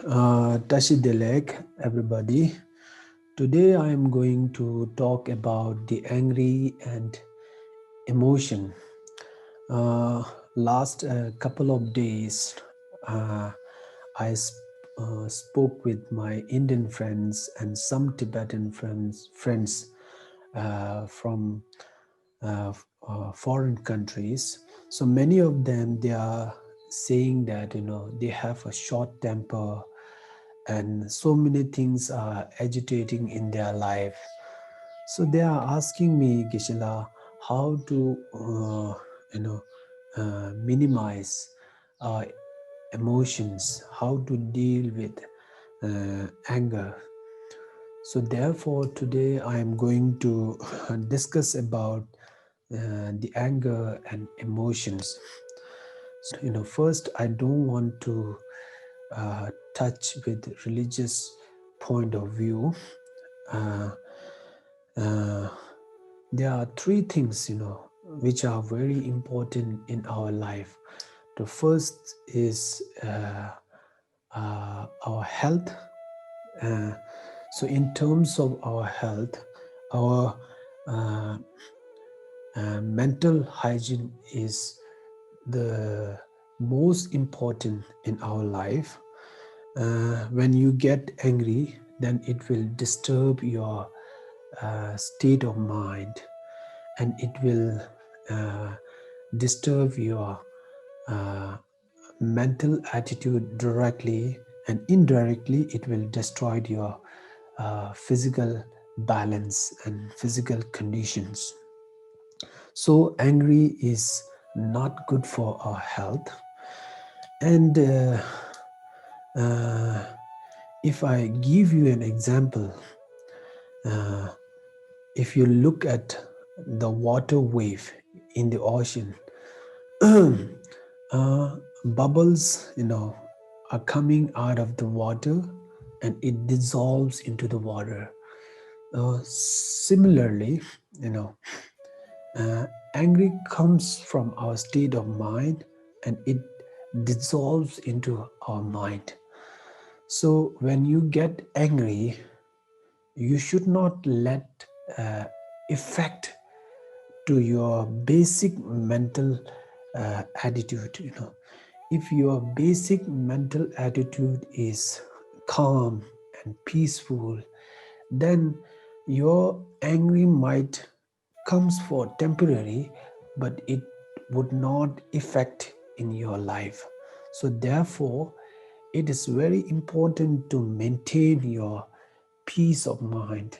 Tashi Delek, everybody. Today I am going to talk about the angry and emotion. Last couple of days, uh, I spoke with my Indian friends and some Tibetan friends from foreign countries. So many of them, they are saying that they have a short temper and so many things are agitating in their life. So they are asking me, Gishila, how to minimize our emotions, how to deal with anger. So therefore, today I am going to discuss about the anger and emotions. First, I don't want to touch with religious point of view. Uh, uh, there are three things, which are very important in our life. The first is our health. So, in terms of our health, our uh, mental hygiene is the most important in our life. When you get angry, then it will disturb your state of mind, and it will disturb your uh, mental attitude directly, and indirectly it will destroy your physical balance and physical conditions. So angry is not good for our health. And if I give you an example, uh, if you look at the water wave in the ocean, bubbles, are coming out of the water and it dissolves into the water. Similarly, angry comes from our state of mind and it dissolves into our mind. So when you get angry, you should not let effect to your basic mental attitude. If your basic mental attitude is calm and peaceful, then your angry might comes for temporary, but it would not affect in your life. So therefore, it is very important to maintain your peace of mind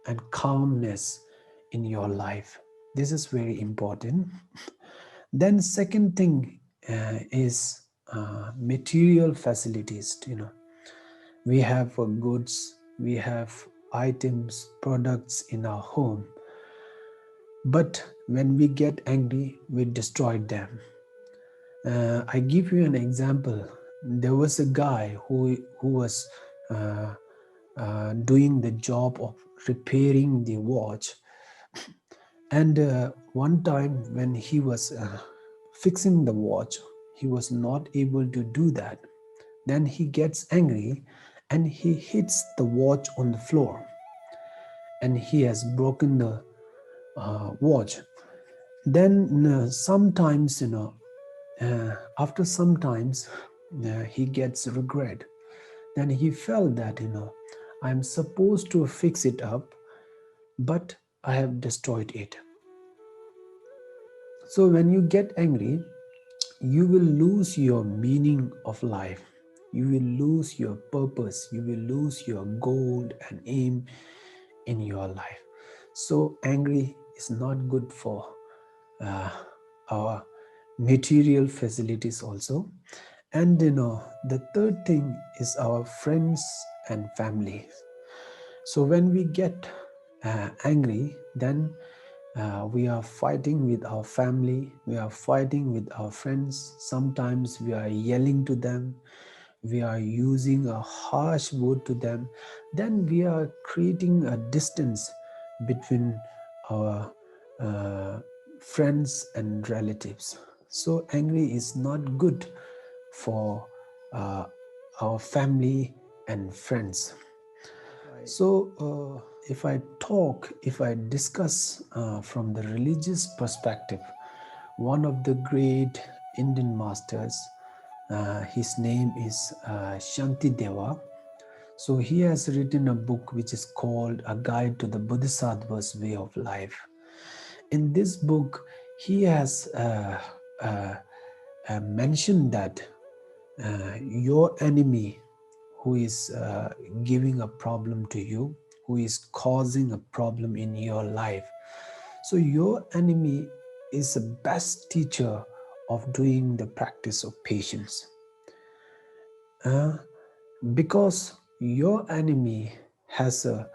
and calmness in your life. This is very important. Then second thing is material facilities. We have goods, we have items, products in our home, but when we get angry, we destroy them. I give you an example. There was a guy who was doing the job of repairing the watch, and one time when he was fixing the watch, he was not able to do that. Then he gets angry and he hits the watch on the floor, and he has broken the watch. Then sometimes, after some times, he gets regret. Then he felt that, I'm supposed to fix it up, but I have destroyed it. So when you get angry, you will lose your meaning of life. You will lose your purpose. You will lose your goal and aim in your life. So angry is not good for our material facilities also. And the third thing is our friends and family. So when we get angry, then we are fighting with our family, we are fighting with our friends. Sometimes we are yelling to them, we are using a harsh word to them. Then we are creating a distance between our friends and relatives. So angry is not good for our family and friends. So, if I discuss from the religious perspective, one of the great Indian masters, his name is Shanti Deva. So he has written a book which is called A Guide to the Boddhisattvas Way of Life. In this book, he has mentioned that your enemy who is giving a problem to you, who is causing a problem in your life. So your enemy is the best teacher of doing the practice of patience. Because your enemy has a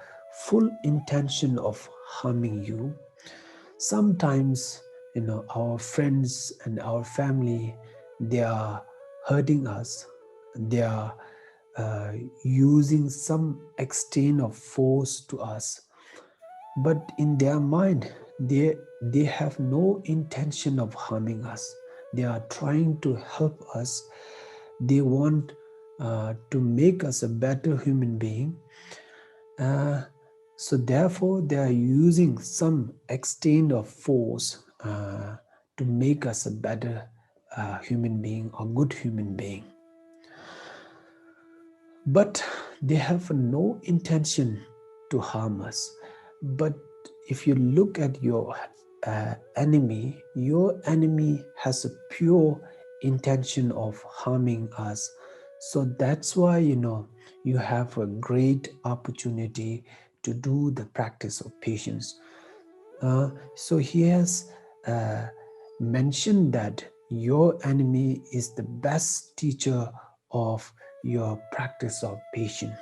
full intention of harming you. Sometimes, our friends and our family, they are hurting us. They are using some extent of force to us, but in their mind, they have no intention of harming us. They are trying to help us. They want to make us a better human being. So therefore, they are using some extent of force to make us a better human being or good human being. But they have no intention to harm us. But if you look at your enemy, your enemy has a pure intention of harming us. So that's why, you have a great opportunity to do the practice of patience. So he has mentioned that your enemy is the best teacher of your practice of patience.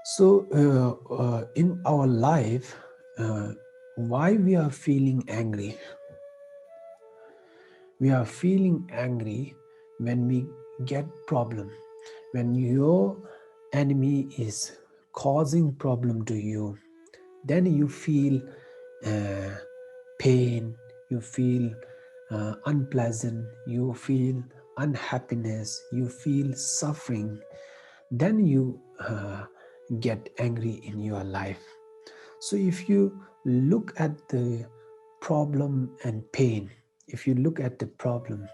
So in our life, why we are feeling angry? We are feeling angry when we get problem. When your enemy is causing problem to you, then you feel pain, you feel unpleasant, you feel unhappiness, you feel suffering. Then you get angry in your life. So if you look at the problem and pain, if you look at the problem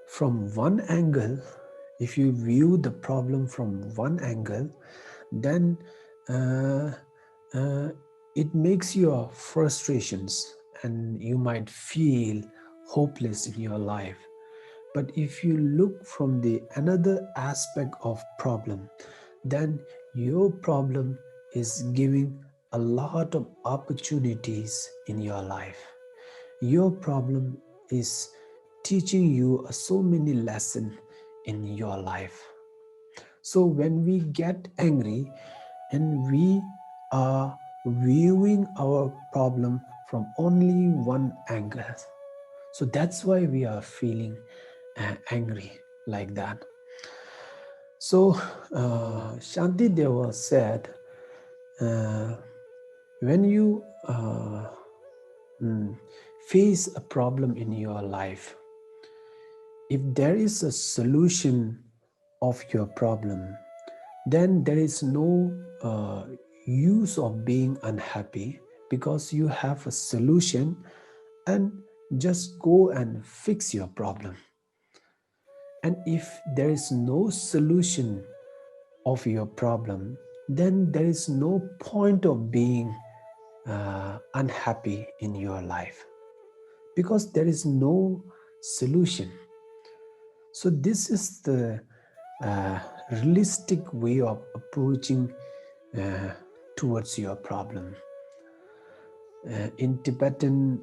from one angle, if you view the problem from one angle, then it makes your frustrations and you might feel hopeless in your life. But if you look from the another aspect of problem, then your problem is giving a lot of opportunities in your life. Your problem is teaching you so many lessons in your life. So when we get angry and we are viewing our problem from only one angle, so that's why we are feeling angry like that. So Shanti Deva said, when you face a problem in your life, if there is a solution of your problem, then there is no use of being unhappy, because you have a solution, and just go and fix your problem. And if there is no solution of your problem, then there is no point of being unhappy in your life, because there is no solution. So this is the realistic way of approaching towards your problem. In Tibetan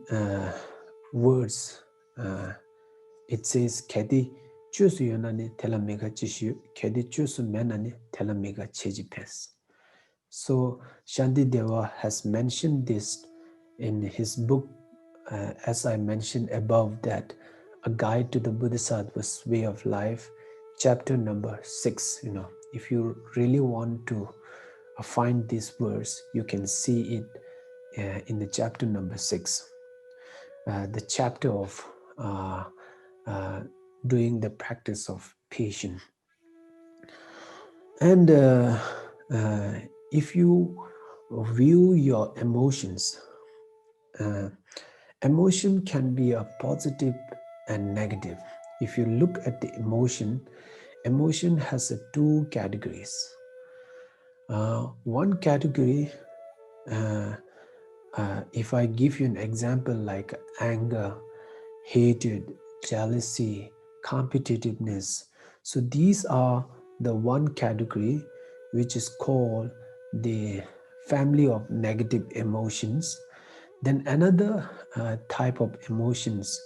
words, it says "Kedi chusu yonani telamega chishu, kedi chusu menani telamega chejipes." So Shanti Deva has mentioned this in his book, as I mentioned above, that A Guide to the Boddhisattvas Way of Life, chapter number 6. If you really want to find this verse, you can see it in the chapter number 6, the chapter of doing the practice of patience. And if you view your emotions, uh, emotion can be a positive and negative. If you look at the emotion has two categories. One category, if I give you an example like anger, hatred, jealousy, competitiveness. So these are the one category which is called the family of negative emotions. Then another type of emotions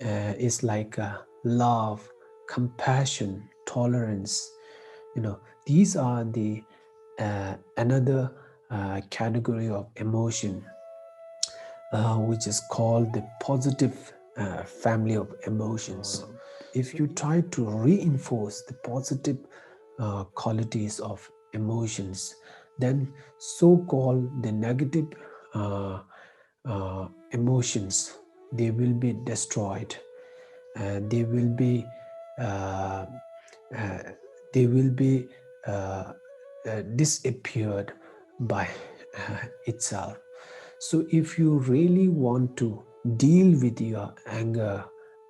is like love, compassion, tolerance. These are the another category of emotion, which is called the positive family of emotions. If you try to reinforce the positive qualities of emotions, then so-called the negative uh, emotions, they will be destroyed. They will be uh, uh, they will be disappeared by itself. So if you really want to deal with your anger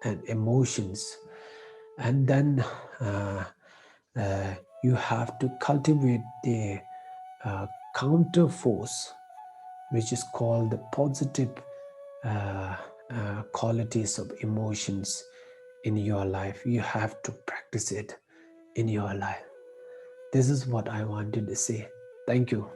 and emotions, and then you have to cultivate the counter force, which is called the positive uh, qualities of emotions in your life. You have to practice it in your life. This is what I wanted to say. Thank you.